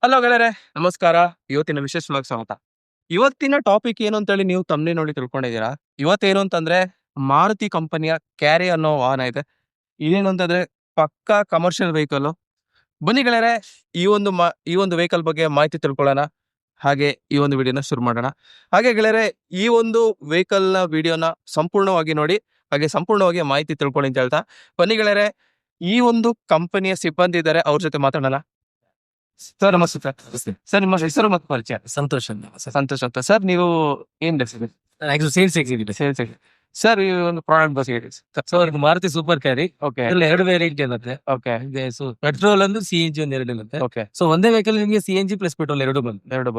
Hello ಗೆಳೆಯರೆ, ನಮಸ್ಕಾರ. ಇವತ್ತಿನ ವಿಶೇಷವಾಗಿ ಸ್ವಾಗತ. ಇವತ್ತಿನ ಟಾಪಿಕ್ ಏನು ಅಂತೇಳಿ ನೀವು ತಮ್ಮನೇ ನೋಡಿ ತಿಳ್ಕೊಂಡಿದ್ದೀರಾ. ಇವತ್ತೇನು ಅಂತಂದ್ರೆ ಮಾರುತಿ ಕಂಪನಿಯ ಕ್ಯಾರಿ ಅನ್ನೋ ವಾಹನ ಇದೆ. ಇದೇನು ಅಂತಂದ್ರೆ ಪಕ್ಕಾ ಕಮರ್ಷಿಯಲ್ ವೆಹಿಕಲ್. ಬನ್ನಿ ಗೆಳೆಯರೆ, ಈ ಒಂದು ವೆಹಿಕಲ್ ಬಗ್ಗೆ ಮಾಹಿತಿ ತಿಳ್ಕೊಳ್ಳೋಣ. ಹಾಗೆ ಈ ಒಂದು ವಿಡಿಯೋನ ಶುರು ಮಾಡೋಣ. ಹಾಗೆ ಗೆಳೆಯರೆ, ಈ ಒಂದು ವೆಹಿಕಲ್ ನ ವಿಡಿಯೋನ ಸಂಪೂರ್ಣವಾಗಿ ನೋಡಿ, ಹಾಗೆ ಸಂಪೂರ್ಣವಾಗಿ ಮಾಹಿತಿ ತಿಳ್ಕೊಳ್ಳಿ ಅಂತ ಹೇಳ್ತಾ, ಬನ್ನಿ ಗೆಳೆಯರೆ, ಈ ಒಂದು ಕಂಪನಿಯ ಸಿಬ್ಬಂದಿ ಇದ್ದಾರೆ, ಅವ್ರ ಜೊತೆ ಮಾತಾಡೋಣ. ಸರ್ ನಮಸ್ತೆ ಸರ್. ನಮಸ್ತೆ. ಸರ್ ನಿಮ್ಮ ಹೆಸರು ಮತ್ತು ಪರಿಚಯ. ಸಂತೋಷ್ ಅಂತ ಸರ್. ಸಂತೋಷ್ ಅಂತ. ಸರ್ ನೀವು ಏನ್ ಡೆಸಿದೆ actually sales executive. Sales sir? ಈ ಒಂದು ಪ್ರಾಡಕ್ಟ್ ಬಗ್ಗೆ ಹೇಳಿ. ಸೊ ಇದು ಮಾರುತಿ ಸೂಪರ್ ಕ್ಯಾರಿ. ಓಕೆ ಇದ್ರಲ್ಲಿ ಎರಡು ವೇರಿಯಂಟ್ ಇರುತ್ತೆ. ಓಕೆ ಸೊ ಪೆಟ್ರೋಲ್ ಒಂದು CNG ಒಂದು ಎರಡು ಇರುತ್ತೆ. ಓಕೆ ಸೊ ಒಂದೇ ವೆಹಿಕಲ್ ನಿಮಗೆ CNG ಪ್ಲಸ್ ಪೆಟ್ರೋಲ್ ಎರಡು ಬಂತು. ಎರಡು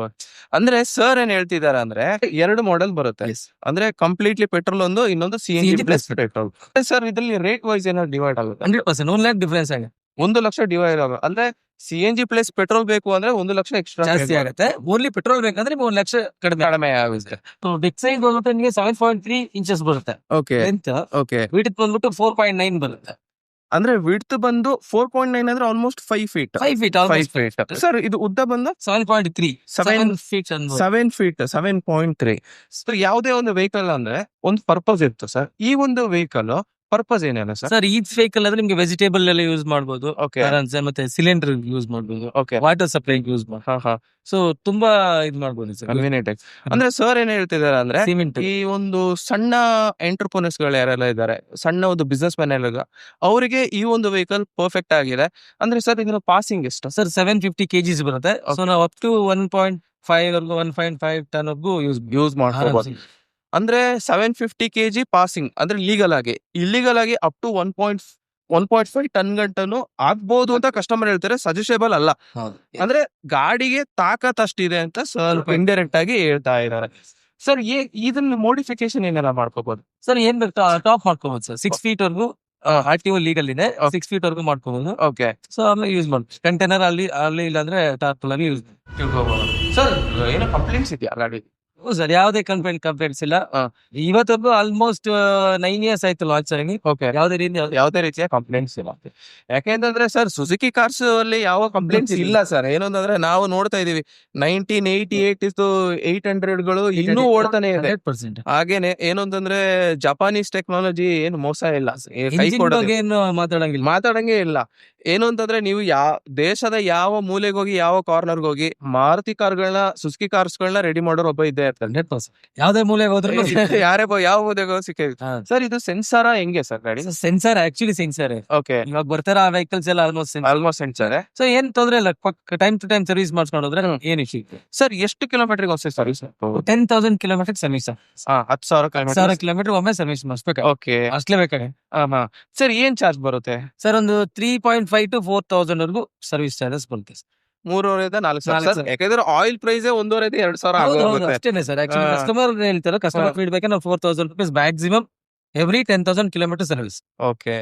ಅಂದ್ರೆ ಸರ್ ಏನ್ ಹೇಳ್ತಿದಾರೆ ಅಂದ್ರೆ ಎರಡು ಮಾಡೆಲ್ ಬರುತ್ತೆ. Yes. ಅಂದ್ರೆ ಕಂಪ್ಲೀಟ್ಲಿ ಪೆಟ್ರೋಲ್ ಒಂದು, ಇನ್ನೊಂದು CNG CNG plus plus petrol. Sir ಇದ್ರಲ್ಲಿ ರೇಟ್ ವೈಸ್ ಏನಾದ್ರು ಡಿವೈಡ್ ಆಗುತ್ತೆ? 100% 1 lakh ಡಿಫರೆನ್ಸ್ ಆಗುತ್ತೆ. 1 ಲಕ್ಷ ಡಿವೈಡ್ ಆಗುತ್ತೆ. ಅಂದ್ರೆ CNG ಪ್ಲಸ್ ಪೆಟ್ರೋಲ್ ಬೇಕು ಅಂದ್ರೆ 1 ಲಕ್ಷ ಎಕ್ಸ್ಟ್ರಾ ಜಾಸ್ತಿ ಆಗುತ್ತೆ. ಓನ್ಲಿ ಪೆಟ್ರೋಲ್ ಬೇಕಂದ್ರೆ ನಿಮ್ಗೆ 1 ಲಕ್ಷ ಕಡಿಮೆ. ಕಡಿಮೆ ಆಗುತ್ತೆ. ಸೊ ಡಿಕ್ ಸೈಜ್ ಬಂದ್ಬಿಟ್ಟು ನಿಮಗೆ 7.3 ಇಂಚಸ್ ಬರುತ್ತೆ. Okay length okay. ವಿಡ್ತ್ ಬಂದ್ಬಿಟ್ಟು 4.9 ಬರುತ್ತೆ. ಅಂದ್ರೆ ವಿಡ್ತ್ ಬಂದು 4.9 ಅಂದ್ರೆ almost 5 feet. 5 feet 5 feet. Sir ಇದು ಉದ್ದ ಬಂದು 7.3 7 ಫೀಟ್ 7 ಫೀಟ್ 7.3. ಸರ್ ಯಾವುದೇ ಒಂದು ವೆಹಿಕಲ್ ಅಂದ್ರೆ ಒಂದು ಪರ್ಪಸ್ ಇತ್ತು ಸರ್. ಈ ಒಂದು ವೆಹಿಕಲ್ ಪರ್ಪಸ್ ಏನೇನು ಸರ್? ಸರ್ ಈ ವೆಹಿಕಲ್ ಅಂದ್ರೆ ನಿಮ್ಗೆ ವೆಜಿಟೇಬಲ್ ಎಲ್ಲ ಯೂಸ್ ಮಾಡಬಹುದು. ಓಕೆ ಮತ್ತೆ ಸಿಲಿಂಡರ್ ಯೂಸ್ ಮಾಡಬಹುದು, ಓಕೆ. ವಾಟರ್ ಸಪ್ಲೈ ಯೂಸ್ ಮಾಡಬಹುದು. ಹಾ ಹಾ, ಸೊ ತುಂಬಾ ಇದು ಮಾಡಬಹುದು ಸರ್. ಕನ್ವೀನಿಯಂಟ್. ಅಂದ್ರೆ ಸರ್ ಏನ್ ಹೇಳ್ತಿದಾರೆ ಅಂದ್ರೆ ಸಿಮೆಂಟ್ ಈ ಒಂದು ಸಣ್ಣ ಎಂಟರ್ಪ್ರನರ್ಸ್ ಗಳು ಯಾರೆಲ್ಲ ಇದ್ದಾರೆ, ಸಣ್ಣ ಒಂದು ಬಿಸ್ನೆಸ್ ಮ್ಯಾನ್ ಎಲ್ಲ, ಅವರಿಗೆ ಈ ಒಂದು ವೆಹಿಕಲ್ ಪರ್ಫೆಕ್ಟ್ ಆಗಿದೆ. ಅಂದ್ರೆ ಸರ್ ಇದರ ಪಾಸಿಂಗ್ ಎಷ್ಟು? ಸರ್ 750 kgs ಬರುತ್ತೆ. ಸೊ ನಾವು ಅಪ್ ಟು 1.5 ವರ್ಗು 1.5 ಟನ್ ವರ್ಗು ಯೂಸ್ ಮಾಡ್ಕೋಬಹುದು. ಅಂದ್ರೆ 750 kg ಪಾಸಿಂಗ್ ಅಂದ್ರೆ ಲೀಗಲ್ ಆಗಿ. ಇಲ್ಲಿಗಲ್ ಆಗಿ ಅಪ್ ಟು 1.5 ಟನ್ ಗಂಟನು ಆಗ್ಬಹುದು ಅಂತ ಕಸ್ಟಮರ್ ಹೇಳ್ತಾರೆ. ಸಜೆಷಬಲ್ ಅಲ್ಲ. ಅಂದ್ರೆ ಗಾಡಿಗೆ ತಾಕತ್ ಅಷ್ಟಿದೆ ಅಂತ ಸ್ವಲ್ಪ ಇಂಡೈರೆಕ್ಟ್ ಆಗಿ ಹೇಳ್ತಾ ಇದ್ದಾರೆ. ಸರ್ ಇದನ್ನ ಮೋಡಿಫಿಕೇಶನ್ ಏನೆಲ್ಲ ಮಾಡ್ಕೋಬಹುದು? ಸರ್ ಏನ್ ಬೇಕು ಟಾಪ್ ಮಾಡ್ಕೋಬಹುದು ಸರ್. 6 ಫೀಟ್ ವರ್ಗು RTO ಲೀಗಲ್ ಇದೆ. 6 ಫೀಟ್ ವರ್ಗು ಮಾಡ್ಕೋಬಹುದು. ಓಕೆ. ಸೊ ಆಮೇಲೆ ಯೂಸ್ ಮಾಡ್ಬೋದು. ಕಂಟೈನರ್ ಅಲ್ಲಿ ಇಲ್ಲಾಂದ್ರೆ ಟಾರ್ಪಲ್ ಆಗಿ ಯೂಸ್ ತಿಳ್ಕೋಬಹುದು. ಸರ್ ಏನೋ ಕಂಪ್ಲೇಂಟ್ಸ್ ಇದೆಯಾ ಗಾಡಿ? ಸರ್ ಯಾವುದೇ ಕಂಪ್ಲೇಂಟ್ಸ್ ಇಲ್ಲ. ಇವತ್ತೊಬ್ಬ ಆಲ್ಮೋಸ್ಟ್ 9 years ಆಯ್ತು ಲಾಂಚ್ ಆಗಿ. ಓಕೆ. ಯಾವುದೇ ರೀತಿಯ ಕಂಪ್ಲೇಂಟ್ಸ್ ಇಲ್ಲ. ಯಾಕೆಂತಂದ್ರೆ ಸರ್ ಸುಜುಕಿ ಕಾರ್ಸ್ ಅಲ್ಲಿ ಯಾವ ಕಂಪ್ಲೇಂಟ್ಸ್ ಇಲ್ಲ ಸರ್. ಏನಂತಂದ್ರೆ ನಾವು ನೋಡ್ತಾ ಇದೀವಿ 1988 800ಗಳು ಇನ್ನೂ ಓಡ್ತಾನೆ ಇದೆ. 100%. ಹಾಗೇನೆ ಏನು ಅಂತಂದ್ರೆ ಜಪಾನೀಸ್ ಟೆಕ್ನಾಲಜಿ ಏನು ಮೋಸ ಇಲ್ಲ. ಕೈ Engine ಕೊಡೋದು ಬಗ್ಗೆ ಏನು ಮಾತಾಡಂಗೆ ಇಲ್ಲ. ಏನು ಅಂತಂದ್ರೆ ನೀವು ದೇಶದ ಯಾವ ಮೂಲೆಗೆ ಹೋಗಿ, ಯಾವ ಕಾರ್ನರ್ಗೆ ಹೋಗಿ ಮಾರುತಿ ಕಾರ್ಗಳನ್ನ, ಸುಜುಕಿ ಕಾರ್ಸ್ಗಳನ್ನ ರೆಡಿ ಮಾಡೋರು ಒಬ್ಬ ಇದ್ದೇ ಇರ್ತಾರೆ. 100%. ಯಾವ್ದೇ ಮೂಲೆ ಹೋದ್ರು ಯಾರೇ ಯಾವ ಮೂಲೆಗೆ ಸಿಕ್ಕ. ಸರ್ ಇದು ಸೆನ್ಸಾರ ಹೆಂಗೆ ಸರ್ ಗಾಡಿ? Sensor actually sensor okay. ಇವಾಗ ಬರ್ತಾರ ಆ ವೆಹಿಕಲ್ಸ್ ಎಲ್ಲ ಆಲ್ಮೋಸ್ಟ್ ಸೆನ್ಸರ್. ಸೊ ಏನ್ ತೊಂದ್ರೆ ಇಲ್ಲ. ಟೈಮ್ ಟು ಟೈಮ್ ಸರ್ವಿಸ್ ಮಾಡ್ಕೊಂಡ್ರೆ ಏನ್ ಇಶ್ಯೂ ಇಲ್ಲ. ಸರ್ ಎಷ್ಟು ಕಿಲೋಮೀಟರ್ ಒಂದ್ಸರಿ ಸರ್ವಿಸ್? 10,000 kilometre service. 10,000 ಕಿಲೋಮೀಟರ್ ಒಮ್ಮೆ ಸರ್ವಿಸ್ ಮಾಡಿಸ್ಬೇಕು. ಓಕೆ. ಅಷ್ಟೇ ಬೇಕಾದ್ರೆ. ಸರ್ ಏನ್ ಚಾರ್ಜ್ ಬರುತ್ತೆ? ಸರ್ ಒಂದು 3.5 to 4,000 ವರ್ಗು ಸರ್ವಿಸ್ ಚಾರ್ಜಸ್ ಬರುತ್ತೆ. 3,500 4,000. ಯಾಕಂದ್ರೆ ಆಯಿಲ್ ಪ್ರೈಸ್ 1,500 2,000 ಆಗುತ್ತೆ. ಅಷ್ಟೇನೆ ಸರ್. ಆಕ್ಚುಲಿ ಕಸ್ಟಮರ್ ಹೇಳ್ತಾರೆ, ಕಸ್ಟಮರ್ ಫೀಡ್ಬ್ಯಾಕ್ ನಾವು 4,000 rupees maximum every 10,000 kilometre service. Okay.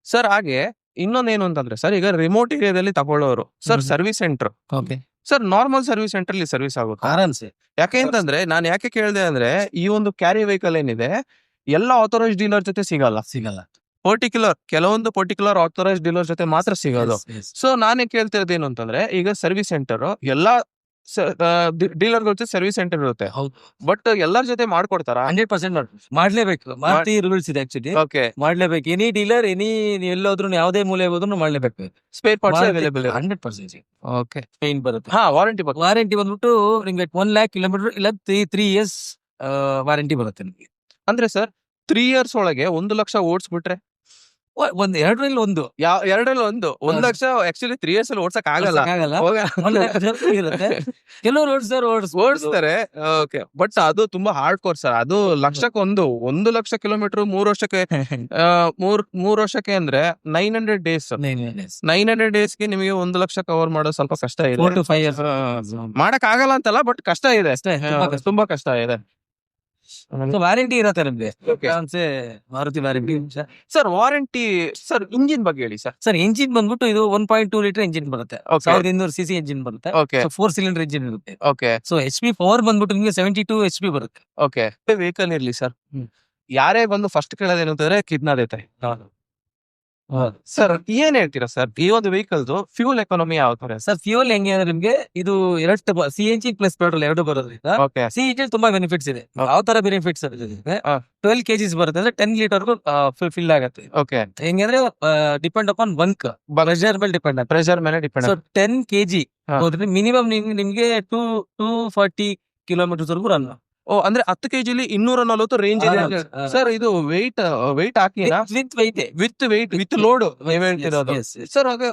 Sir ಹಾಗೆ ಇನ್ನೊಂದೇನು ಅಂತಂದ್ರೆ ಸರ್, ಈಗ ರಿಮೋಟ್ ಏರಿಯಾದಲ್ಲಿ ತಗೊಳ್ಳೋರು sir service centre. Okay sir normal service centre ಅಲ್ಲಿ ಸರ್ವಿಸ್ ಆಗುತ್ತೆ? ಆರಾಮ್ಸೆ. ಯಾಕೆ ಅಂತಂದ್ರೆ ನಾನು ಯಾಕೆ ಕೇಳಿದೆ ಅಂದ್ರೆ ಈ ಒಂದು ಕ್ಯಾರಿ ವೆಹಿಕಲ್ ಏನಿದೆ ಎಲ್ಲ ಆಥೋರೈಸ್ ಡೀಲರ್ ಜೊತೆ ಸಿಗಲ್ಲ. ಕೆಲವೊಂದು ಪರ್ಟಿಕ್ಯುಲರ್ ಆಥೋರೈಸ್ ಡೀಲರ್ ಜೊತೆ ಮಾತ್ರ ಸಿಗೋದು. ಸೊ ನಾನೇ ಕೇಳ್ತಿರೋದು ಏನು ಅಂತಂದ್ರೆ, ಈಗ ಸರ್ವಿಸ್ ಸೆಂಟರ್ ಎಲ್ಲಾ ಡೀಲರ್ ಜೊತೆ ಸರ್ವಿಸ್ ಸೆಂಟರ್ ಇರುತ್ತೆ. ಬಟ್ ಎಲ್ಲರ ಜೊತೆ ಮಾಡ್ಕೊಡ್ತಾರ? 100% ಮಾಡ್ಲೇಬೇಕು. ಮಾರುತಿ ರೂಲ್ಸ್ ಇದೆ ಆಕ್ಚುಲಿ. ಓಕೆ. ಮಾಡ್ಲೇಬೇಕು. ಎನಿ ಡೀಲರ್ ಎಲ್ಲೋದ್ರು ಯಾವುದೇ ಮೂಲೆ ಹೋದ್ರು ಮಾಡ್ಲೇಬೇಕು. Spare parts available? 100%. Okay. Pain ಬರುತ್ತೆ. ವಾರಂಟಿ ಬಂದ್ಬಿಟ್ಟು ನಿಮ್ಗೆ 1 lakh ಕಿಲೋಮೀಟರ್ ಇಲ್ಲ 3 years ವಾರಂಟಿ ಬರುತ್ತೆ ನಿಮಗೆ. ಅಂದ್ರೆ ಸರ್ 3 years ಒಳಗೆ 1 ಲಕ್ಷ ಓಡಿಸ್ಬಿಟ್ರೆ ಎರಡರಲ್ಲಿ ಒಂದು 1 ಲಕ್ಷ ಆಕ್ಚುಲಿ 3 years ಅಲ್ಲಿ ಓಡ್ಸಕ್ ಆಗಲ್ಲ. ಇರುತ್ತೆ. ಕೆಲವರು ಓಡಿಸ್ತಾರೆ. ಓಕೆ. ಬಟ್ ಅದು ತುಂಬಾ ಹಾರ್ಡ್ ಕೋರ್ ಸರ್. ಅದು ಲಕ್ಷಕ್ಕೆ 1 ಲಕ್ಷ ಕಿಲೋಮೀಟರ್ 3 ವರ್ಷಕ್ಕೆ 3 ವರ್ಷಕ್ಕೆ ಅಂದ್ರೆ 900 days. 900 daysಗೆ ನಿಮಗೆ 1 ಲಕ್ಷ ಕವರ್ ಮಾಡೋದು ಸ್ವಲ್ಪ ಕಷ್ಟ ಇದೆ. 4 to 5 years ಮಾಡಕ್ ಆಗಲ್ಲ ಅಂತಲ್ಲ, ಬಟ್ ಕಷ್ಟ ಇದೆ. ತುಂಬಾ ಕಷ್ಟ ಇದೆ. ವಾರಂಟಿ ಇರತ್ತೆ ನಮ್ಗೆ. Okay. Maruti warranty. Sir warranty. Sir engine ಬಗ್ಗೆ ಹೇಳಿ ಸರ್. ಸರ್ ಇಂಜಿನ್ ಬಂದ್ಬಿಟ್ಟು ಇದು 1.2 ಲೀಟರ್ ಇಂಜಿನ್ ಬರುತ್ತೆ. Okay. 1200 cc ಇಂಜಿನ್ ಬರುತ್ತೆ. ಓಕೆ. 4 ಸಿಲಿಂಡರ್ ಇಂಜಿನ್ ಇರುತ್ತೆ. ಓಕೆ. ಸೊ HP ಪವರ್ ಬಂದ್ಬಿಟ್ಟು ನಿಮಗೆ 72 HP ಬರುತ್ತೆ. ಓಕೆ. ವೆಹಿಕಲ್ ಇರ್ಲಿ ಸರ್, ಯಾರೇ ಬಂದು ಫಸ್ಟ್ ಕೇಳೋದೇನು ಅಂತಂದ್ರೆ ಕಿತ್ನಾ ದೇತೆ. ಸರ್ ಏನ್ ಹೇಳ್ತೀರಾ ಸರ್ ಈ ಒಂದು ವೆಹಿಕಲ್ ಫ್ಯೂಲ್ ಎಕಾನಮಿ ಯಾವ ತರ ಸರ್ ಫ್ಯೂಲ್ ಹೆಂಗೆ ಅಂದ್ರೆ ನಿಮ್ಗೆ ಇದು ಎರಡು CNG ಪ್ಲಸ್ ಪೆಟ್ರೋಲ್ ಎರಡು ಬರೋದ್ರಿಂದ ಓಕೆ CNG ತುಂಬಾ ಬೆನಿಫಿಟ್ಸ್ ಇದೆ. ಯಾವ ತರ ಬೆನಿಫಿಟ್ಸ್ ಇದೆ, ಹಾ. 12 kgs ಬರುತ್ತೆ ಅಂದ್ರೆ 10 ಲೀಟರ್ ಫಿಲ್ ಆಗುತ್ತೆ. ಓಕೆ ಹೆಂಗಂದ್ರೆ ಡಿಪೆಂಡ್ ಅಪಾನ್ ಬಂಕ್ ಪ್ರೆಷರ್ ಮೇಲೆ ಡಿಪೆಂಡ್ ಆಗುತ್ತೆ. ಪ್ರೆಷರ್ ಮೇಲೆ ಡಿಪೆಂಡ್ ಸೊ 10 kg ಹಾ. ಹೋದ್ರೆ ಮಿನಿಮಮ್ ನಿಮ್ಗೆ 240 ಕಿಲೋಮೀಟರ್ಸ್ ವರೆಗೂ ರನ್ ಓ ಅಂದ್ರೆ 10 kg 240 ರೇಂಜ್ ಇದೆ ಸರ್. ಇದು ವೆಯ್ಟ್ ಹಾಕಿನಾ ವಿತ್ ವೈಟ್ ವಿತ್ ಲೋಡ್ ನೀವ್ ಹೇಳ್ತಿರೋದು ಸರ್. ಆಗ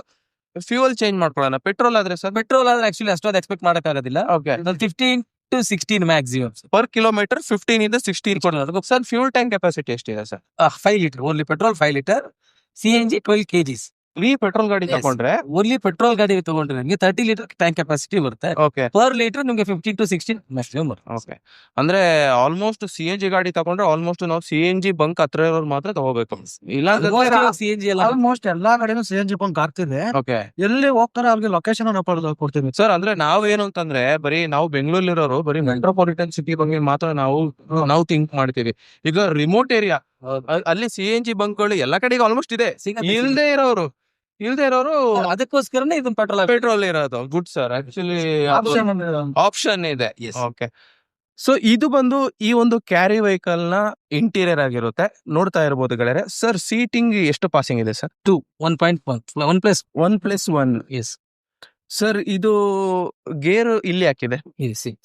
ಫ್ಯೂಯಲ್ ಚೇಂಜ್ ಮಾಡ್ಕೊಳ್ಳೋಣ. ಪೆಟ್ರೋಲ್ ಆದ್ರೆ ಸರ್ ಪೆಟ್ರೋಲ್ ಆದ್ರೆ ಆಕ್ಚುಲಿ ಅಷ್ಟೊಂದು ಎಕ್ಸ್ಪೆಕ್ಟ್ ಮಾಡಕ್ ಆಗೋದಿಲ್ಲ. Okay 15 to 16 maximum per kilometre 15 ಇಂದ 16 ಸರ್. ಫ್ಯೂಲ್ ಟ್ಯಾಂಕ್ ಕೆಪಾಸಿಟಿ ಎಷ್ಟಿದೆ sir? 5 litre only petrol 5 litre, CNG 12 kgs. ಈ ಪೆಟ್ರೋಲ್ ಗಾಡಿ Yes. ತಗೊಂಡ್ರೆ ಓನ್ಲಿ ಪೆಟ್ರೋಲ್ ಗಾಡಿ ತಗೊಂಡ್ರೆ ನಿಮಗೆ 30 ಲೀಟರ್ ಟ್ಯಾಂಕ್ ಕೆಪಾಸಿಟಿ ಬರುತ್ತೆ. ಓಕೆ ಪರ್ ಲೀಟರ್ ನಿಮಗೆ 15 to 16 ಮ್ಯಾಕ್ಸಿಮಮ್ ಬರುತ್ತೆ. ಓಕೆ ಅಂದ್ರೆ ಆಲ್ಮೋಸ್ಟ್ CNG ಗಾಡಿ ತಗೊಂಡ್ರೆ ಆಲ್ಮೋಸ್ಟ್ ನಾವು CNG ಬಂಕ್ ಹತ್ರ ಇರೋರು ಮಾತ್ರ ತಗೋಬೇಕು. ಇಲ್ಲ CNG ಎಲ್ಲ ಆಲ್ಮೋಸ್ಟ್ ಎಲ್ಲಾ ಕಡೆನೂ CNG ಬಂಕ್ ಆಗ್ತಿದೆ. ಓಕೆ ಎಲ್ಲಿ ಹೋಗ್ತಾರೆ ಅವ್ರಿಗೆ ಲೊಕೇಶನ್ ನಾವು ಕೊಡ್ತೀವಿ. ಸರ್ ಅಂದ್ರೆ ನಾವು ಏನು ಅಂತಂದ್ರೆ ಬರೀ ನಾವು ಬೆಂಗಳೂರಿರೋರು ಬರೀ ಮೆಟ್ರೋಪಾಲಿಟನ್ ಸಿಟಿ ಬಗ್ಗೆ ಮಾತ್ರ ನಾವು ಥಿಂಕ್ ಮಾಡ್ತೀವಿ. ಈಗ ರಿಮೋಟ್ ಏರಿಯಾ ಅಲ್ಲಿ CNG ಬಂಕ್ಗಳು ಎಲ್ಲಾ ಕಡೆಗೆ ಆಲ್ಮೋಸ್ಟ್ ಇದೆ. ಇಲ್ದೇ ಇರೋರು ಅದಕ್ಕೋಸ್ಕರನೇ ಇದು ಪೆಟ್ರೋಲ್ ಇರೋದು. Good sir. ಆಕ್ಚುಲಿ ಆಪ್ಷನ್ ಇದೆ. ಓಕೆ ಸೊ ಇದು ಬಂದು ಈ ಒಂದು ಕ್ಯಾರಿ ವೆಹಿಕಲ್ ನ ಇಂಟೀರಿಯರ್ ಆಗಿರುತ್ತೆ. ನೋಡ್ತಾ ಇರಬಹುದು ಗೆಳೆಯರೆ. ಸರ್ ಸೀಟಿಂಗ್ ಎಷ್ಟು ಪಾಸಿಂಗ್ ಇದೆ ಸರ್? 1.1 1+1 yes sir. ಇದು ಗೇರ್ ಇಲ್ಲಿ ಹಾಕಿದೆ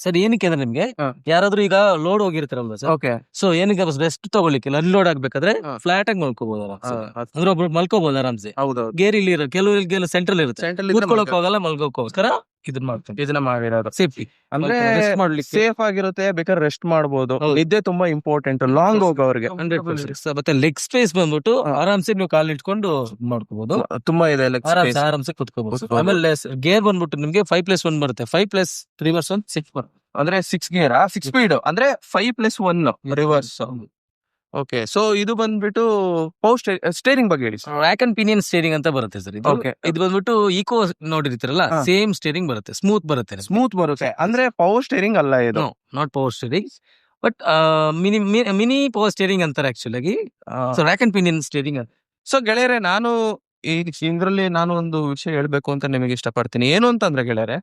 ಸರ್. ಏನಕ್ಕೆ ಅಂದ್ರೆ ನಿಮ್ಗೆ ಹಾ. ಯಾರಾದ್ರೂ ಈಗ ಲೋಡ್ ಹೋಗಿರ್ತಾರಲ್ವಾ ಸರ್, ಓಕೆ ಸೊ ಏನಕ್ಕೆ ರೆಸ್ಟ್ ತಗೊಳ್ಳಿಕ್ಕಿಲ್ಲ, ಅನ್ಲೋಡ್ ಆಗ್ಬೇಕಾದ್ರೆ ಹಾ. ಫ್ಲಾಟ್ ಆಗಿ ಮಲ್ಕೋಬಹುದು ಅಂದ್ರೆ ಒಬ್ರು ಮಲ್ಕೋಬಹುದು ಆರಾಮ್ಸೆ. ಹೌದೌದು. ಗೇರ್ ಇಲ್ಲಿ ಕೆಲವು ಸೆಂಟ್ರಲ್ ಇರುತ್ತೆ, ಸೆಂಟ್ರಲ್ ಕೂತ್ಕೊಳ್ಳೋಕ್ ಹೋಗಲ್ಲ, ಮಲ್ಗೋಕೋಸ್ಕರ ಇದನ್ನ ಮಾಡ್ತೀನಿ. ಇದನ್ನ ಮಾಡಿರೋದು ಸೇಫ್ಟಿ ಅಂದ್ರೆ rest ಮಾಡ್ಲಿಕ್ಕೆ. ಸೇಫ್ ಆಗಿರುತ್ತೆ. ಬೇಕಾದ್ರೆ ರೆಸ್ಟ್ ಮಾಡಬಹುದು. ಹೌದು. ನಿದ್ದೆ ತುಂಬಾ ಇಂಪಾರ್ಟೆಂಟ್ ಲಾಂಗ್ ಹೋಗೋರಿಗೆ. 100%. ಮತ್ತೆ ಲೆಗ್ ಸ್ಪೇಸ್ ಬಂದ್ಬಿಟ್ಟು ಹಾ. ಆರಾಮ್ಸೆ ನೀವು ಕಾಲ್ ಇಟ್ಕೊಂಡು ಮಾಡ್ಕೋಬಹುದು. ತುಂಬಾ ಇದೆ leg space. ಆರಾಮ್ಸೆ ಕುತ್ಕೋಬಹುದು. ಕುತ್ಕೋಬಹುದು. ಆಮೇಲೆ ಗೇರ್ ಬಂದ್ಬಿಟ್ಟು ನಿಮ್ಗೆ 5+1 ಬರುತ್ತೆ. 5+ ರಿವರ್ಸ್ 6 ಬರುತ್ತೆ. ಅಂದ್ರೆ 6 ಗೇರ್ 6 ಸ್ಪೀಡ್ ಅಂದ್ರೆ 5+1 ರಿವರ್ಸ್. ಓಕೆ ಸೊ ಇದು ಬಂದ್ಬಿಟ್ಟು ಪವರ್ ಸ್ಟೇರಿಂಗ್ ಬಗ್ಗೆ ಹೇಳಿ sir. Rack and pinion steering ಅಂತ ಬರುತ್ತೆ ಸರ್. Okay. ಇದು ಬಂದ್ಬಿಟ್ಟು ಈಕೋ ನೋಡಿರ್ತೀರಲ್ಲ, ಹಾ. ಸೇಮ್ ಸ್ಟೇರಿಂಗ್ ಬರುತ್ತೆ, ಸ್ಮೂತ್ ಬರುತ್ತೆ. ಸ್ಮೂತ್ ಬರುತ್ತೆ ಅಂದ್ರೆ ಪವರ್ ಸ್ಟೇರಿಂಗ್ ಅಲ್ಲ ಇದು. Not power steering but mini power steering ಅಂತಾರೆ ಆಕ್ಚುಲ್ ಆಗಿ. So rack and pinion steering ಅಂತ. ಸೊ ಗೆಳೆಯರೆ ನಾನು ಇದ್ರಲ್ಲಿ ನಾನು ಒಂದು ವಿಷಯ ಹೇಳ್ಬೇಕು ಅಂತ ನಿಮಗೆ ಇಷ್ಟಪಡ್ತೀನಿ. ಏನು ಅಂತಂದ್ರೆ ಗೆಳೆಯರೆ,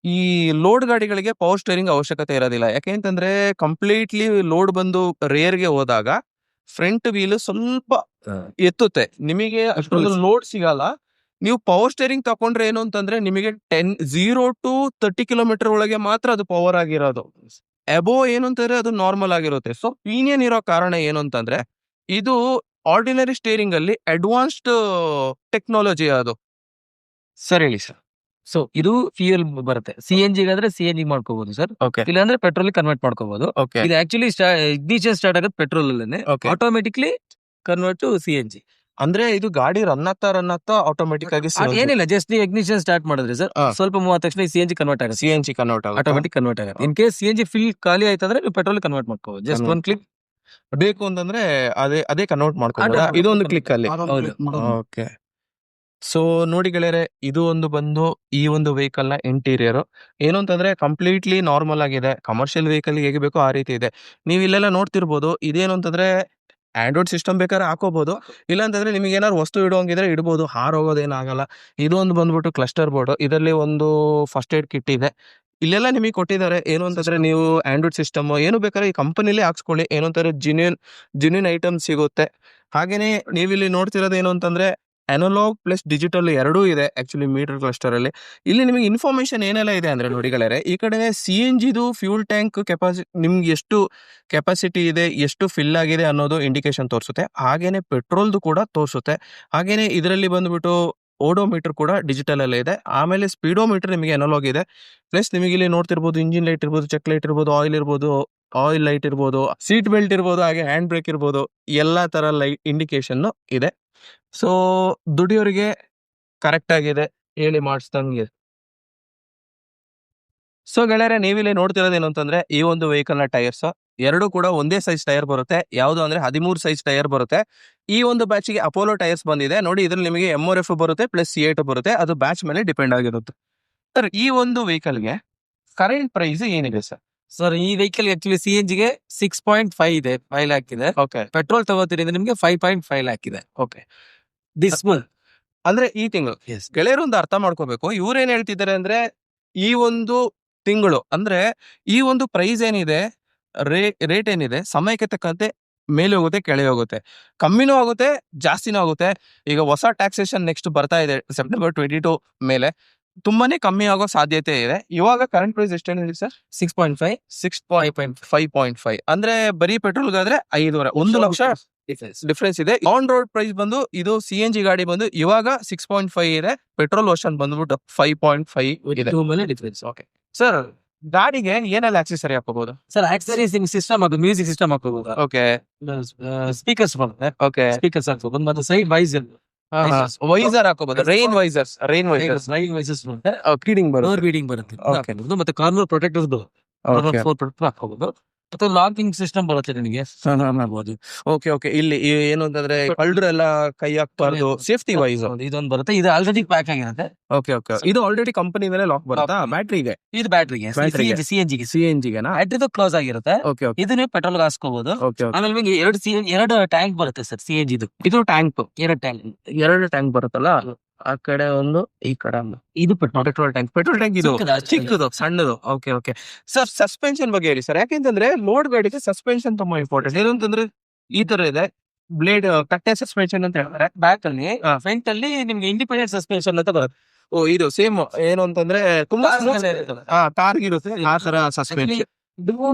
ಈ ಲೋಡ್ ಗಾಡಿಗಳಿಗೆ ಪವರ್ ಸ್ಟೇರಿಂಗ್ ಅವಶ್ಯಕತೆ ಇರೋದಿಲ್ಲ. ಯಾಕೆಂತಂದ್ರೆ ಕಂಪ್ಲೀಟ್ಲಿ ಲೋಡ್ ಬಂದು ರೇರ್ಗೆ ಹೋದಾಗ ಫ್ರಂಟ್ ವೀಲ್ ಸ್ವಲ್ಪ ಎತ್ತುತ್ತೆ, ನಿಮಗೆ ಅಷ್ಟೊಂದು ಲೋಡ್ ಸಿಗಲ್ಲ. ನೀವು ಪವರ್ ಸ್ಟೇರಿಂಗ್ ತಕೊಂಡ್ರೆ ಏನು ಅಂತಂದ್ರೆ ನಿಮಗೆ 0 to 30 ಕಿಲೋಮೀಟರ್ ಒಳಗೆ ಮಾತ್ರ ಅದು ಪವರ್ ಆಗಿರೋದು. ಅಬೋ ಏನು ಅಂತಂದ್ರೆ ಅದು ನಾರ್ಮಲ್ ಆಗಿರುತ್ತೆ. ಸೊ ಪೀನಿಯನ್ ಇರೋ ಕಾರಣ ಏನು ಅಂತಂದ್ರೆ ಇದು ಆರ್ಡಿನರಿ ಸ್ಟೇರಿಂಗ್ ಅಲ್ಲಿ ಅಡ್ವಾನ್ಸ್ಡ್ ಟೆಕ್ನಾಲಜಿ ಅದು. ಸರ್ ಹೇಳಿ ಸರ್. ಸೊ ಇದು ಫ್ಯೂಯಲ್ ಬರುತ್ತೆ. CNG ಗಾದ್ರೆ CNG ಮಾಡ್ಕೋಬಹುದು ಸರ್, ಓಕೆ ಇಲ್ಲಾಂದ್ರೆ ಪೆಟ್ರೋಲ್ ಕನ್ವರ್ಟ್ ಮಾಡ್ಕೋಬಹುದು. ಓಕೆ ಇದು ಆಕ್ಚುಲಿ ಇಗ್ನಿಷನ್ ಸ್ಟಾರ್ಟ್ ಆಗೋದು ಪೆಟ್ರೋಲ್ ಅಲ್ಲೇ, Okay. Automatically convert to CNG. ಅಂದ್ರೆ ಇದು ಗಾಡಿ ರನ್ ಆಗ್ತಾ ಆಟೋಮೆಟಿಕ್ ಆಗಿ ಏನಿಲ್ಲ, ಜಸ್ಟ್ ನೀವು ಇಗ್ನಿಷನ್ ಸ್ಟಾರ್ಟ್ ಮಾಡಿದ್ರೆ ಸರ್, ಹಾ. ಸ್ವಲ್ಪ ಮೂವ್ ಆದ ತಕ್ಷಣ CNG ಕನ್ವರ್ಟ್ ಆಗುತ್ತೆ, CNG ಕನ್ವರ್ಟ್ ಆಗುತ್ತೆ. ಆಟೋಮೆಟಿಕ್ ಕನ್ವರ್ಟ್ ಆಗುತ್ತೆ. ಇನ್ ಕೇಸ್ CNG ಫಿಲ್ ಖಾಲಿ ಆಯ್ತಂದ್ರೆ ನೀವು ಪೆಟ್ರೋಲ್ ಕನ್ವರ್ಟ್ ಮಾಡ್ಕೋಬಹುದು. Just Convert. ಒನ್ ಕ್ಲಿಕ್ ಬೇಕು ಅಂತಂದ್ರೆ ಅದೇ ಕನ್ವರ್ಟ್ ಮಾಡ್ಕೊಂಡು Automatic. ಇದೊಂದು ಕ್ಲಿಕ್ ಅಲ್ಲಿ. ಹೌದು. ಓಕೆ ಸೊ ನೋಡಿ ಗೆಳೆಯರೆ, ಇದು ಒಂದು ಬಂದು ಈ ಒಂದು ವೆಹಿಕಲ್ ನ ಇಂಟೀರಿಯರ್ ಏನು ಅಂತಂದ್ರೆ ಕಂಪ್ಲೀಟ್ಲಿ ನಾರ್ಮಲ್ ಆಗಿದೆ. ಕಮರ್ಷಿಯಲ್ ವೆಹಿಕಲ್ ಹೇಗೆ ಬೇಕೋ ಆ ರೀತಿ ಇದೆ. ನೀವು ಇಲ್ಲೆಲ್ಲ ನೋಡ್ತಿರ್ಬೋದು. ಇದೇನು ಅಂತಂದ್ರೆ ಆಂಡ್ರಾಯ್ಡ್ ಸಿಸ್ಟಮ್ ಬೇಕಾದ್ರೆ ಹಾಕೋಬಹುದು, ಇಲ್ಲ ಅಂತಂದ್ರೆ ನಿಮಗೆ ಏನಾದ್ರು ವಸ್ತು ಇಡುವಂಗಿದ್ರೆ ಇಡ್ಬೋದು, ಹಾರೋಗೋದೇನಾಗಲ್ಲ. ಇದು ಒಂದು ಬಂದ್ಬಿಟ್ಟು ಕ್ಲಸ್ಟರ್ ಬೋರ್ಡ್. ಇದರಲ್ಲಿ ಒಂದು ಫಸ್ಟ್ ಏಡ್ ಕಿಟ್ ಇದೆ. ಇಲ್ಲೆಲ್ಲ ನಿಮಗೆ ಕೊಟ್ಟಿದ್ದಾರೆ. ಏನು ಅಂತಂದ್ರೆ ನೀವು ಆಂಡ್ರಾಯ್ಡ್ ಸಿಸ್ಟಮ್ ಏನು ಬೇಕಾದ್ರೆ ಈ ಕಂಪನಿಲೇ ಹಾಕ್ಸ್ಕೊಳ್ಳಿ. ಏನು ಅಂತಂದ್ರೆ ಜಿನ್ಯೂನ್ ಐಟಮ್ ಸಿಗುತ್ತೆ. ಹಾಗೇನೆ ನೀವಿಲ್ಲಿ ನೋಡ್ತಿರೋದು ಏನು ಅಂತಂದ್ರೆ ಅನಲಾಗ್ ಪ್ಲಸ್ ಡಿಜಿಟಲ್ ಎರಡೂ ಇದೆ ಆಕ್ಚುಲಿ ಮೀಟರ್ ಕ್ಲಸ್ಟರ್ ಅಲ್ಲಿ. ಇಲ್ಲಿ ನಿಮಗೆ ಇನ್ಫಾರ್ಮೇಶನ್ ಏನೆಲ್ಲ ಇದೆ ಅಂದ್ರೆ ನೋಡಿ ಗೆಳೆಯರೆ, ಈ ಕಡೆ CNGದು ಫ್ಯೂಲ್ ಟ್ಯಾಂಕ್ ಕೆಪಾಸಿಟಿ ನಿಮ್ಗೆ ಎಷ್ಟು ಕೆಪಾಸಿಟಿ ಇದೆ, ಎಷ್ಟು ಫಿಲ್ ಆಗಿದೆ ಅನ್ನೋದು ಇಂಡಿಕೇಶನ್ ತೋರಿಸುತ್ತೆ. ಹಾಗೇನೆ ಪೆಟ್ರೋಲ್ದು ಕೂಡ ತೋರಿಸುತ್ತೆ. ಹಾಗೇನೆ ಇದರಲ್ಲಿ ಬಂದ್ಬಿಟ್ಟು ಓಡೋಮೀಟರ್ ಕೂಡ ಡಿಜಿಟಲ್ ಅಲ್ಲೇ ಇದೆ. ಆಮೇಲೆ ಸ್ಪೀಡೋಮೀಟರ್ ನಿಮಗೆ ಅನಲಾಗ್ ಇದೆ. ಪ್ಲಸ್ ನಿಮಗೆ ಇಲ್ಲಿ ನೋಡ್ತಿರ್ಬೋದು ಇಂಜಿನ್ ಲೈಟ್ ಇರ್ಬೋದು, ಚೆಕ್ ಲೈಟ್ ಇರ್ಬೋದು, ಆಯಿಲ್ ಲೈಟ್ ಇರ್ಬೋದು, ಸೀಟ್ ಬೆಲ್ಟ್ ಇರ್ಬೋದು, ಹಾಗೆ ಹ್ಯಾಂಡ್ ಬ್ರೇಕ್ ಇರ್ಬೋದು, ಎಲ್ಲಾ ತರ ಲೈಟ್ ಇಂಡಿಕೇಶನ್ ಇದೆ. ಸೊ ದುಡಿಯೋರಿಗೆ ಕರೆಕ್ಟ್ ಆಗಿದೆ, ಹೇಳಿ ಮಾಡಿಸ್ದಂಗೆ. ಸೊ ಗೆಳೆಯರೆ, ನೀವಿಲ್ಲಿ ನೋಡ್ತಿರೋದೇನು ಅಂತಂದ್ರೆ ಈ ಒಂದು ವೆಹಿಕಲ್ ನ ಟೈರ್ಸ್ ಎರಡು ಕೂಡ ಒಂದೇ ಸೈಜ್ ಟೈರ್ ಬರುತ್ತೆ. ಯಾವುದು ಅಂದ್ರೆ 13 ಸೈಜ್ ಟೈರ್ ಬರುತ್ತೆ. ಈ ಒಂದು ಬ್ಯಾಚ್ ಗೆ ಅಪೋಲೋ ಟೈರ್ಸ್ ಬಂದಿದೆ ನೋಡಿ. ಇದ್ರಲ್ಲಿ ನಿಮಗೆ MRF ಬರುತ್ತೆ ಪ್ಲಸ್ C8 ಬರುತ್ತೆ. ಅದು ಬ್ಯಾಚ್ ಮೇಲೆ ಡಿಪೆಂಡ್ ಆಗಿರುತ್ತೆ. ಸರ್ ಈ ಒಂದು ವೆಹಿಕಲ್ ಗೆ ಕರೆಂಟ್ ಪ್ರೈಸ್ ಏನಿದೆ ಸರ್? ಸರ್ ಈ ವೆಹಿಕಲ್ ಆಕ್ಚುಲಿ CNG ಗೆ 6.5 ಇದೆ, 5 lakh ಇದೆ. ಓಕೆ ಪೆಟ್ರೋಲ್ ತಗೋತೀರಿ ಅಂದ್ರೆ ನಿಮ್ಗೆ 5.5 lakh ಇದೆ. Okay this month. ಅಂದ್ರೆ ಈ ತಿಂಗಳು ಗೆಳೆಯರು ಒಂದು ಅರ್ಥ ಮಾಡ್ಕೋಬೇಕು. ಇವ್ರೇನ್ ಹೇಳ್ತಿದ್ದಾರೆ ಅಂದ್ರೆ ಈ ಒಂದು ತಿಂಗಳು ಅಂದ್ರೆ ಈ ಒಂದು ಪ್ರೈಸ್ ಏನಿದೆ, ರೇಟ್ ಏನಿದೆ ಸಮಯಕ್ಕೆ ತಕ್ಕಂತೆ ಮೇಲೆ ಹೋಗುತ್ತೆ, ಕೆಳಗೆ ಹೋಗುತ್ತೆ, ಕಮ್ಮಿನೂ ಆಗುತ್ತೆ, ಜಾಸ್ತಿನೂ ಆಗುತ್ತೆ. ಈಗ ಹೊಸ ಟ್ಯಾಕ್ಸೇಷನ್ ನೆಕ್ಸ್ಟ್ ಬರ್ತಾ ಇದೆ ಸೆಪ್ಟೆಂಬರ್ 22 ಮೇಲೆ, ತುಂಬಾನೇ ಕಮ್ಮಿ ಆಗೋ ಸಾಧ್ಯತೆ ಇದೆ. ಇವಾಗ ಕರೆಂಟ್ ಪ್ರೈಸ್ ಎಷ್ಟೇನಿದೆ ಸರ್? 6.5 5.5 ಅಂದ್ರೆ ಬರೀ ಪೆಟ್ರೋಲ್ಗಾದ್ರೆ 5.5 1 ಲಕ್ಷ ಡಿಫ್ರೆನ್ಸ್ ಇದೆ. ಆನ್ ರೋಡ್ ಪ್ರೈಸ್ ಬಂದು ಇದು CNG ಗಾಡಿ ಬಂದು ಇವಾಗ 6.5 ಇದೆ, ಪೆಟ್ರೋಲ್ ವರ್ಷನ್ ಬಂದ್ಬಿಟ್ಟು 5.5 ಇದೆ. ಡಿಫ್ರೆನ್ಸ್. ಓಕೆ ಸರ್, ಗಾಡಿಗೆ ಏನೆಲ್ಲ ಆಕ್ಸೆಸರಿ ಹಾಕೋಬಹುದು? ಸರ್ ಆಕ್ಸರೀಸ್ ಸಿಸ್ಟಮ್ ಅದು ಮ್ಯೂಸಿಕ್ ಸಿಸ್ಟಮ್ ಹಾಕೋಬಹುದು, ಓಕೆ ಸ್ಪೀಕರ್ಸ್ ಬರುತ್ತೆ, ಓಕೆ ಸ್ಪೀಕರ್ಸ್ ಹಾಕೋಬಹುದು, ಮತ್ತೆ ಸೈಡ್ ವೈಸರ್ ವೈಸರ್ ಹಾಕೋಬಹುದು, ರೈನ್ ವೈಸರ್ಸ್ ಬರುತ್ತೆ, ಕ್ಲೀನಿಂಗ್ ಬರುತ್ತೆ, ಡೋರ್ ಬೀಡಿಂಗ್ ಬರುತ್ತೆ, Okay. ಹಾಕೋಬಹುದು. ಮತ್ತೆ ಕಾರ್ನರ್ ಪ್ರೊಟೆಕ್ಟರ್ಸ್ Okay. ಪ್ರೊಟೆಕ್ಟರ್ ಹಾಕೋಬಹುದು. ಮತ್ತೆ ಲಾಕಿಂಗ್ ಸಿಸ್ಟಮ್ ಬರುತ್ತೆ ನಿಮಗೆ ಮಾಡ್ಬೋದು. Okay okay. ಇಲ್ಲಿ ಏನು ಅಂತಂದ್ರೆ ಕಳ್ಳರೆಲ್ಲ ಕೈ ಹಾಕ್ಬಾರ್ದು, ಸೇಫ್ಟಿ ವೈಸ್. ಇದೊಂದು ಬರುತ್ತೆ, ಇದು ಆಲ್ರೆಡಿ ಪ್ಯಾಕ್ ಆಗಿರುತ್ತೆ. Okay okay. ಇದು ಆಲ್ರೆಡಿ ಕಂಪನಿ ಮೇಲೆ ಲಾಕ್ ಬರುತ್ತಾ? ಬ್ಯಾಟ್ರಿಗೆ, ಇದು ಬ್ಯಾಟ್ರಿಗೆ, Battery ಗೆ. CNG CNG-ಗೆನಾ? ಬ್ಯಾಟ್ರಿದು ಕ್ಲೋಸ್ ಆಗಿರುತ್ತೆ. ಓಕೆ ಓಕೆ ಇದು ನೀವು ಪೆಟ್ರೋಲ್ ಹಾಸ್ಕೋಬಹುದು. Okay okay. ಆಮೇಲೆ ನಿಮಗೆ ಎರಡು ಟ್ಯಾಂಕ್ ಬರುತ್ತೆ ಸರ್ CNG ಇದು. ಇದು ಟ್ಯಾಂಕ್, ಎರಡು ಟ್ಯಾಂಕ್, ಎರಡು ಟ್ಯಾಂಕ್ ಬರುತ್ತಲ್ಲ, ಆ ಕಡೆ ಒಂದು, ಈ ಕಡೆ ಒಂದು. ಇದು ಪೆಟ್ರೋಲ್ ಪೆಟ್ರೋಲ್ ಟ್ಯಾಂಕ್ ಇದು ಚಿಕ್ಕದು, ಸಣ್ಣದು. ಓಕೆ ಓಕೆ ಸರ್, ಸಸ್ಪೆನ್ಷನ್ ಬಗ್ಗೆ ಹೇಳಿ ಸರ್. ಯಾಕೆಂತಂದ್ರೆ ಲೋಡ್ ಗಾಡಿಗೆ ಸಸ್ಪೆನ್ಷನ್ ತುಂಬಾ ಇಂಪಾರ್ಟೆಂಟ್. ಏನಂತಂದ್ರೆ ಈ ತರ ಇದೆ, ಬ್ಲೇಡ್ ಕಟ್ಟೆ ಸಸ್ಪೆನ್ಷನ್ ಅಂತ ಹೇಳ್ತಾರೆ. ಬ್ಯಾಕ್ ಅಲ್ಲಿ ಹಾ. ಫ್ರಂಟ್ ಅಲ್ಲಿ ನಿಮ್ಗೆ ಇಂಡಿಪೆಂಡೆಂಟ್ ಸಸ್ಪೆನ್ಷನ್ ಅಂತ ಬರುತ್ತೆ. ಓ, ಇದು ಸೇಮ್ ಏನು ಅಂತಂದ್ರೆ ತುಂಬಾ ಕಾರ್ಗಿರುತ್ತೆ ಆ ತರ suspension.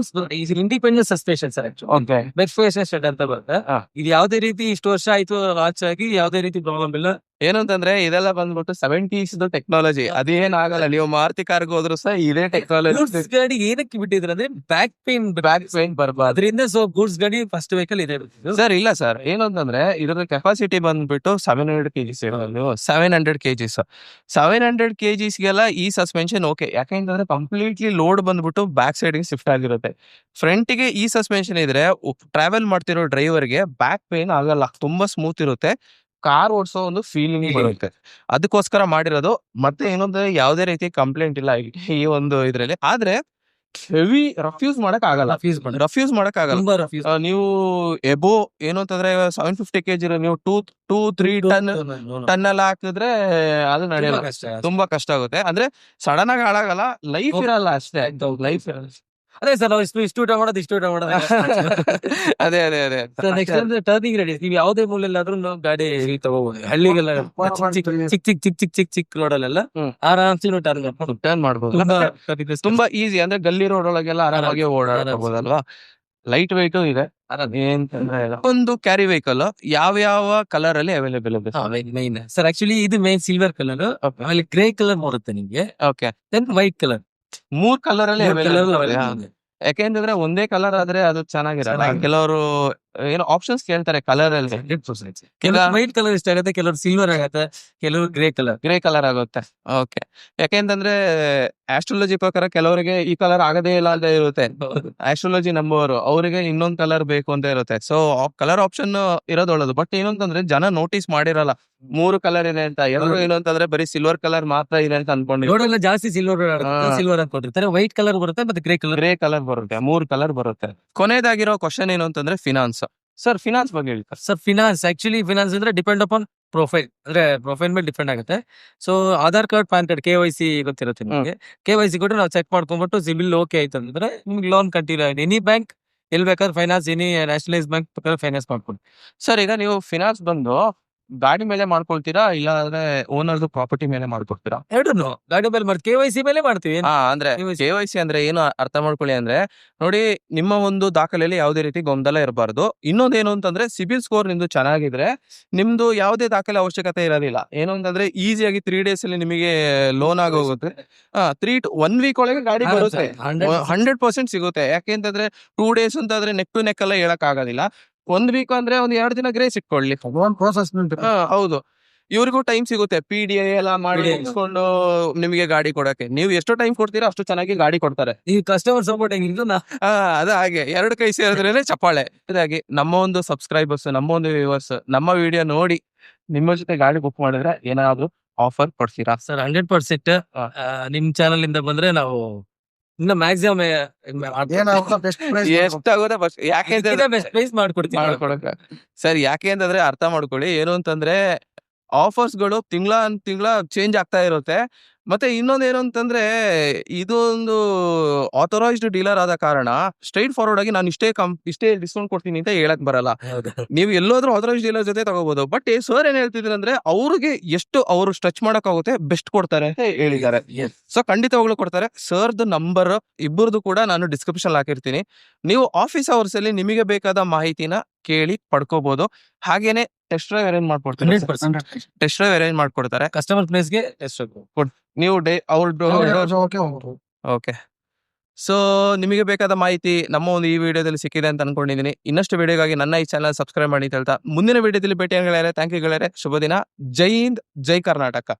Independent suspension sir. Okay ಬೆರ್ಫೇಷನ್ ಸ್ಟಡ್ ಅಂತ ಬರುತ್ತೆ. ಹಾ. ಇದು ಯಾವ್ದೇ ರೀತಿ ಇಷ್ಟು ವರ್ಷ ಆಯ್ತು ಲಾಂಚ್ ಆಗಿ, ಯಾವ್ದೇ ರೀತಿ ಪ್ರಾಬ್ಲಮ್ ಇಲ್ಲ. ಏನಂತಂದ್ರೆ ಇದೆಲ್ಲ ಬಂದ್ಬಿಟ್ಟು 70s ಟೆಕ್ನಾಲಜಿ. ಅದೇನ್ ಆಗಲ್ಲ, ನೀವು ಮಾರುತಿ ಕಾರ್ಗೆ ಹೋದ್ರು ಸಹ ಇದೇ ಟೆಕ್ನಾಲಜಿ. ಗೂಡ್ಸ್ ಗಾಡಿ ಏನಕ್ಕೆ ಬಿಟ್ಟಿದ್ರೆ ಅಂದ್ರೆ ಬ್ಯಾಕ್ ಪೇನ್ ಬರ್ಬಾರ್ದು. ಅದರಿಂದ ಸೊ ಗೂಡ್ಸ್ ಗಾಡಿ ಫಸ್ಟ್ ವೆಹಿಕಲ್ ಇದೆ. ಸರ್ ಇಲ್ಲ ಸರ್, ಏನಂತಂದ್ರೆ ಇದರ ಕೆಪಾಸಿಟಿ ಬಂದ್ಬಿಟ್ಟು 700 kgs 700 kgs 700 kgs ಗೆಲ್ಲ ಈ ಸಸ್ಪೆನ್ಷನ್ ಓಕೆ. ಯಾಕೆಂತಂದ್ರೆ ಕಂಪ್ಲೀಟ್ಲಿ ಲೋಡ್ ಬಂದ್ಬಿಟ್ಟು ಬ್ಯಾಕ್ ಸೈಡ್ ಗೆ ಶಿಫ್ಟ್ ಆಗಿರುತ್ತೆ. ಫ್ರಂಟ್ ಗೆ ಈ ಸಸ್ಪೆನ್ಷನ್ ಇದ್ರೆ ಟ್ರಾವೆಲ್ ಮಾಡ್ತಿರೋ ಡ್ರೈವರ್ಗೆ ಬ್ಯಾಕ್ ಪೇನ್ ಆಗಲ್ಲ, ತುಂಬಾ ಸ್ಮೂತ್ ಇರುತ್ತೆ, ಕಾರ್ ಓಡಿಸೋ ಒಂದು ಫೀಲಿಂಗ್ ಬರುತ್ತೆ. ಅದಕ್ಕೋಸ್ಕರ ಮಾಡಿರೋದು. ಮತ್ತೆ ಏನಂದ್ರೆ ಯಾವುದೇ ರೀತಿ ಕಂಪ್ಲೇಂಟ್ ಇಲ್ಲ ಈ ಒಂದು ಇದ್ರಲ್ಲಿ. ಆದ್ರೆ ಹೆವಿ ರಫ್ಯೂಸ್ ಮಾಡಕ್ ಆಗಲ್ಲ, ರಫ್ಯೂಸ್ ಮಾಡಕ್ ಆಗಲ್ಲ. ತುಂಬಾ ರಫ್ಯೂಸ್. ನೀವು ಎಬೋ ಏನು ಅಂತಂದ್ರೆ 750 kg ಇರೋ ನೀವು 2-3 ಟನ್ ಎಲ್ಲ ಹಾಕಿದ್ರೆ ಅದು ನಡೆಯಲ್ಲ, ತುಂಬಾ ಕಷ್ಟ ಆಗುತ್ತೆ. ಅಂದ್ರೆ ಸಡನ್ ಆಗಿ ಹಾಳಾಗಲ್ಲ, ಲೈಫ್ ಇರಲ್ಲ ಅಷ್ಟೇ, ಲೈಫ್ ಇರಲ್ಲ. ಅದೇ ಸರ್, ನಾವು ಇಷ್ಟು ಊಟ ಮಾಡೋದು ಇಷ್ಟು ಊಟ ಮಾಡೋದು. ಅದೇ ಅದೇ ಅದೇ ನೆಕ್ಸ್ಟ್ ಅಂದ್ರೆ ಟರ್ನಿಂಗ್ ರೆಡಿ. ನೀವು ಯಾವುದೇ ಮೂಲೆಲ್ಲಾದ್ರೂ ನಾವು ಗಾಡಿ ತಗೋಬಹುದು. ಹಳ್ಳಿಗೆಲ್ಲ ಚಿಕ್ಕ ರೋಡ್ ಅಲ್ಲೆಲ್ಲ ಹ್ಮ್. ಆರಾಮ್ಸಿ ನೀವು ಟರ್ನ್ ಮಾಡ್ಕೊಂಡು ಟರ್ನ್ ಮಾಡ್ಬೋದು. ತುಂಬಾ ಈಸಿ, ಅಂದ್ರೆ ಗಲ್ಲಿ ರೋಡ್ ಒಳಗೆಲ್ಲ ಆರಾಮಾಗಿ ಓಡಾಡಬಹುದಲ್ವಾ. ಲೈಟ್ ವೆಯ್ಟ್ ಇದೆ, ಏನ್ ತೊಂದ್ರೆ ಇಲ್ಲ. ಒಂದು ಕ್ಯಾರಿ ವೆಹಿಕಲ್ ಯಾವ ಕಲರ್ ಅಲ್ಲಿ ಅವೈಲೇಬಲ್ ಇದೆ? ಮೈನ್ ಸರ್, ಆಕ್ಚುಲಿ ಇದು ಮೈನ್ ಸಿಲ್ವರ್ ಕಲರ್, ಆಮೇಲೆ ಗ್ರೇ ಕಲರ್ ಬರುತ್ತೆ ನಿಮ್ಗೆ, okay. Then white colour. 3 colour ಅಲ್ಲಿ ಅವೈಲೇಬಲ್ ಇದೆ. ಕಲರ್ ಯಾಕೆಂತಂದ್ರೆ ಒಂದೇ ಕಲರ್ ಆದ್ರೆ ಅದು ಚೆನ್ನಾಗಿರಲ್ಲ. ಕೆಲವರು ಏನೋ ಆಪ್ಷನ್ಸ್ ಕೇಳ್ತಾರೆ ಕಲರ್ ಅಲ್ಲಿ. ಕೆಲವು ವೈಟ್ ಕಲರ್ ಇಷ್ಟ ಆಗುತ್ತೆ, ಕೆಲವರು ಸಿಲ್ವರ್ ಆಗುತ್ತೆ, ಕೆಲವರು ಗ್ರೇ ಕಲರ್. ಗ್ರೇ ಕಲರ್ ಆಗುತ್ತೆ. ಓಕೆ. ಯಾಕೆಂತಂದ್ರೆ ಆಸ್ಟ್ರಾಲಜಿ ಪ್ರಕಾರ ಕೆಲವರಿಗೆ ಈ ಕಲರ್ ಆಗದೇ ಇಲ್ಲ ಅಂತ ಇರುತ್ತೆ. ಆಸ್ಟ್ರಾಲಜಿ ನಂಬುವವರು ಅವರಿಗೆ ಇನ್ನೊಂದ್ ಕಲರ್ ಬೇಕು ಅಂತ ಇರುತ್ತೆ. ಸೊ ಕಲರ್ ಆಪ್ಷನ್ ಇರೋದು ಒಳ್ಳೇದು. ಬಟ್ ಏನಂತಂದ್ರೆ ಜನ ನೋಟಿಸ್ ಮಾಡಿರಲ್ಲ 3 ಕಲರ್ ಇದೆ ಅಂತ. ಎಲ್ಲರೂ ಏನು ಅಂತಂದ್ರೆ ಬರೀ ಸಿಲ್ವರ್ ಕಲರ್ ಮಾತ್ರ ಇದೆ ಅಂತ ಅನ್ಕೊಂಡಿರ್ತಾರೆ. ರೋಡೆಲ್ಲ ಜಾಸ್ತಿ ಸಿಲ್ವರ್ ಸಿಲ್ವರ್ ಅನ್ಕೊಂಡಿರ್ತಾರೆ. ವೈಟ್ ಕಲರ್ ಬರುತ್ತೆ, ಮತ್ತೆ ಗ್ರೇ ಕಲರ್. ಗ್ರೇ ಕಲರ್ ಬರುತ್ತೆ, 3 ಕಲರ್ ಬರುತ್ತೆ. ಕೊನೆಯದಾಗಿರೋ ಕ್ವಶನ್ ಏನು ಅಂತಂದ್ರೆ ಫಿನಾನ್ಸ್. ಸರ್ ಫಿನಾನ್ಸ್ ಬಗ್ಗೆ ಹೇಳಿ ಸರ್. ಫಿನಾನ್ಸ್ ಆಕ್ಚುಲಿ ಫಿನಾನ್ಸ್ ಅಂದ್ರೆ ಡಿಪೆಂಡ್ ಅಪಾನ್ ಪ್ರೊಫೈಲ್, ಅಂದ್ರೆ ಪ್ರೊಫೈಲ್ ಮೇಲೆ ಡಿಪೆಂಡ್ ಆಗುತ್ತೆ. So Aadhaar card, PAN card, KYC ಗೊತ್ತಿರುತ್ತೆ ನಿಮಗೆ. KYC ಕೊಟ್ಟು ನಾವು ಚೆಕ್ ಮಾಡ್ಕೊಂಡ್ಬಿಟ್ಟು ಸಿಬಿಲ್ ಓಕೆ ಆಯ್ತು ಅಂದ್ರೆ ನಿಮ್ಗೆ ಲೋನ್ ಕಂಟಿನ್ಯೂ ಆಗಿದೆ. ಎನಿ ಬ್ಯಾಂಕ್ ಎಲ್ಲಿ ಬೇಕಾದ್ರೆ ಫೈನಾನ್ಸ್, ಎನಿ ನ್ಯಾಷನಲೈಸ್ ಬ್ಯಾಂಕ್ ಬೇಕಾದ್ರೆ ಫೈನಾನ್ಸ್ ಮಾಡ್ಕೊಂಡು. ಸರ್ ಈಗ ನೀವು ಫಿನಾನ್ಸ್ ಬಂದು ಗಾಡಿ ಮೇಲೆ ಮಾಡ್ಕೊಳ್ತೀರಾ, ಇಲ್ಲ ಅಂದ್ರೆ ಓನರ್ ಪ್ರಾಪರ್ಟಿ ಮೇಲೆ ಮಾಡ್ಕೊಡ್ತೀರಾ? ಎರಡು ಗಾಡಿ ಮೇಲೆ ಮಾಡಿ KYC ಮೇಲೆ ಮಾಡ್ತೀವಿ. ಅಂದ್ರೆ KYC. KYC ಅಂದ್ರೆ ಏನು ಅರ್ಥ ಮಾಡ್ಕೊಳ್ಳಿ ಅಂದ್ರೆ, ನೋಡಿ ನಿಮ್ಮ ಒಂದು ದಾಖಲೆಯಲ್ಲಿ ಯಾವುದೇ ರೀತಿ ಗೊಂದಲ ಇರಬಾರ್ದು. ಇನ್ನೊಂದೇನು ಅಂತಂದ್ರೆ ಸಿಬಿಲ್ ಸ್ಕೋರ್ ನಿಮ್ದು ಚೆನ್ನಾಗಿದ್ರೆ ನಿಮ್ದು ಯಾವುದೇ ದಾಖಲೆ ಅವಶ್ಯಕತೆ ಇರೋದಿಲ್ಲ. ಏನು ಅಂತಂದ್ರೆ ಈಸಿಯಾಗಿ 3 days ಅಲ್ಲಿ ನಿಮಗೆ ಲೋನ್ ಆಗೋಗುತ್ತೆ. 1 week ಒಳಗೆ ಗಾಡಿ ಬರುತ್ತೆ, 100% ಸಿಗುತ್ತೆ. ಯಾಕೆಂತಂದ್ರೆ 2 days ಅಂತಂದ್ರೆ ನೆಕ್ ಟು ನೆಕ್ ಎಲ್ಲ ಹೇಳಕ್ ಆಗೋದಿಲ್ಲ. 1 week ಅಂದ್ರೆ ಒಂದ್ 2 ದಿನ ಗ್ರೇಸ್ ಇಟ್ಕೊಳ್ಳಿ. ಪ್ರೋಸೆಸ್ ಹೌದು, ಇವ್ರಿಗೂ ಟೈಮ್ ಸಿಗುತ್ತೆ PDA ಎಲ್ಲ ಮಾಡಿ ಮುಗಿಸ್ಕೊಂಡು ನಿಮಗೆ ಗಾಡಿ ಕೊಡಕ್ಕೆ. ನೀವು ಎಷ್ಟು ಟೈಮ್ ಕೊಡ್ತೀರಾ ಅಷ್ಟು ಚೆನ್ನಾಗಿ ಗಾಡಿ ಕೊಡ್ತಾರೆ. ಈ ಕಸ್ಟಮರ್ ಸಪೋರ್ಟ್ ಹೆಂಗಿದ್ದು ಅದ ಹಾಗೆ 2 ಕೈ ಸೇರಿದ್ರೇನೆ ಚಪ್ಪಾಳೆ. ಇದಾಗಿ ನಮ್ಮ ಒಂದು ಸಬ್ಸ್ಕ್ರೈಬರ್ಸ್, ನಮ್ಮ ಒಂದು ವ್ಯೂವರ್ಸ್ ನಮ್ಮ ವಿಡಿಯೋ ನೋಡಿ ನಿಮ್ಮ ಜೊತೆ ಗಾಡಿ ಬುಕ್ ಮಾಡಿದ್ರೆ ಏನಾದ್ರು ಆಫರ್ ಕೊಡ್ತೀರಾ? ಸರ್ 100%. ನಿಮ್ ಚಾನಲ್ ಇಂದ ಬಂದ್ರೆ ನಾವು ಇನ್ನು ಮ್ಯಾಕ್ಸಿಮಮ್ ಎಷ್ಟಾಗುತ್ತೆ ಫಸ್ಟ್. ಯಾಕೆ ಬೆಸ್ಟ್ ಪ್ರೈಸ್ ಮಾಡ್ಕೊಡ್ತೀವಿ. ಮಾಡ್ಕೊಡಕ ಸರ್, ಯಾಕೆ ಅಂತಂದ್ರೆ ಅರ್ಥ ಮಾಡ್ಕೊಳ್ಳಿ. ಏನು ಅಂತಂದ್ರೆ ಆಫರ್ಸ್ಗಳು ತಿಂಗಳ ಚೇಂಜ್ ಆಗ್ತಾ ಇರುತ್ತೆ. ಮತ್ತೆ ಇನ್ನೊಂದೇನು ಅಂತಂದ್ರೆ ಇದೊಂದು ಆಥರೈಸ್ಡ್ ಡೀಲರ್ ಆದ ಕಾರಣ ಸ್ಟ್ರೈಟ್ ಫಾರ್ವರ್ಡ್ ಆಗಿ ನಾನು ಇಷ್ಟೇ ಡಿಸ್ಕೌಂಟ್ ಕೊಡ್ತೀನಿ ಅಂತ ಹೇಳಕ್ ಬರಲ್ಲ. ನೀವು ಎಲ್ಲೋದ್ರೂ ಆಥರೈಸ್ಡ್ ಡೀಲರ್ ಜೊತೆ ತಗೋಬಹುದು. ಬಟ್ ಸರ್ ಏನ್ ಹೇಳ್ತಿದ್ರು ಅಂದ್ರೆ ಅವ್ರಿಗೆ ಎಷ್ಟು ಅವರು ಸ್ಟ್ರೆಚ್ ಮಾಡಕ್ಕಾಗುತ್ತೆ ಬೆಸ್ಟ್ ಕೊಡ್ತಾರೆ ಅಂತ ಹೇಳಿದ್ದಾರೆ. ಸೊ ಖಂಡಿತವಾಗ್ಲೂ ಕೊಡ್ತಾರೆ. ಸರ್ದು ನಂಬರ್ ಇಬ್ಬರದು ಕೂಡ ನಾನು ಡಿಸ್ಕ್ರಿಪ್ಷನ್ ಹಾಕಿರ್ತೀನಿ. ನೀವು ಆಫೀಸ್ ಅವರ್ಸ್ ಅಲ್ಲಿ ನಿಮಗೆ ಬೇಕಾದ ಮಾಹಿತಿನ ಕೇಳಿ ಪಡ್ಕೋಬಹುದು. ಹಾಗೇನೆ ಟೆಸ್ಟ್ ಡ್ರೈವ್ ಅರೇಂಜ್ ಮಾಡ್ಕೊಡ್ತಾರೆ. 100%. ಟೆಸ್ಟ್ ಡ್ರೈವ್ ಅರೇಂಜ್ ಮಾಡ್ಕೊಡ್ತಾರೆ. ಕಸ್ಟಮರ್ ಪ್ಲೇಸ್ಗೆ ಎಷ್ಟು ನೀವು ಓಕೆ. ಸೊ ನಿಮಗೆ ಬೇಕಾದ ಮಾಹಿತಿ ನಮ್ಮ ಒಂದು ಈ ವಿಡಿಯೋದಲ್ಲಿ ಸಿಕ್ಕಿದೆ ಅಂತ ಅನ್ಕೊಂಡಿದ್ದೀನಿ. ಇನ್ನಷ್ಟು ವಿಡಿಯೋಗಾಗಿ ನನ್ನ ಈ ಚಾನಲ್ ಸಬ್ಸ್ಕ್ರೈಬ್ ಮಾಡಿ ಅಂತ ಹೇಳ್ತಾ ಮುಂದಿನ ವಿಡಿಯೋದಲ್ಲಿ ಭೇಟಿಯಾಗಲಾರೆ. ಥ್ಯಾಂಕ್ ಯು ಗೆಳೆಯರೆ. ಶುಭ ದಿನ. ಜೈ ಹಿಂದ್, ಜೈ ಕರ್ನಾಟಕ.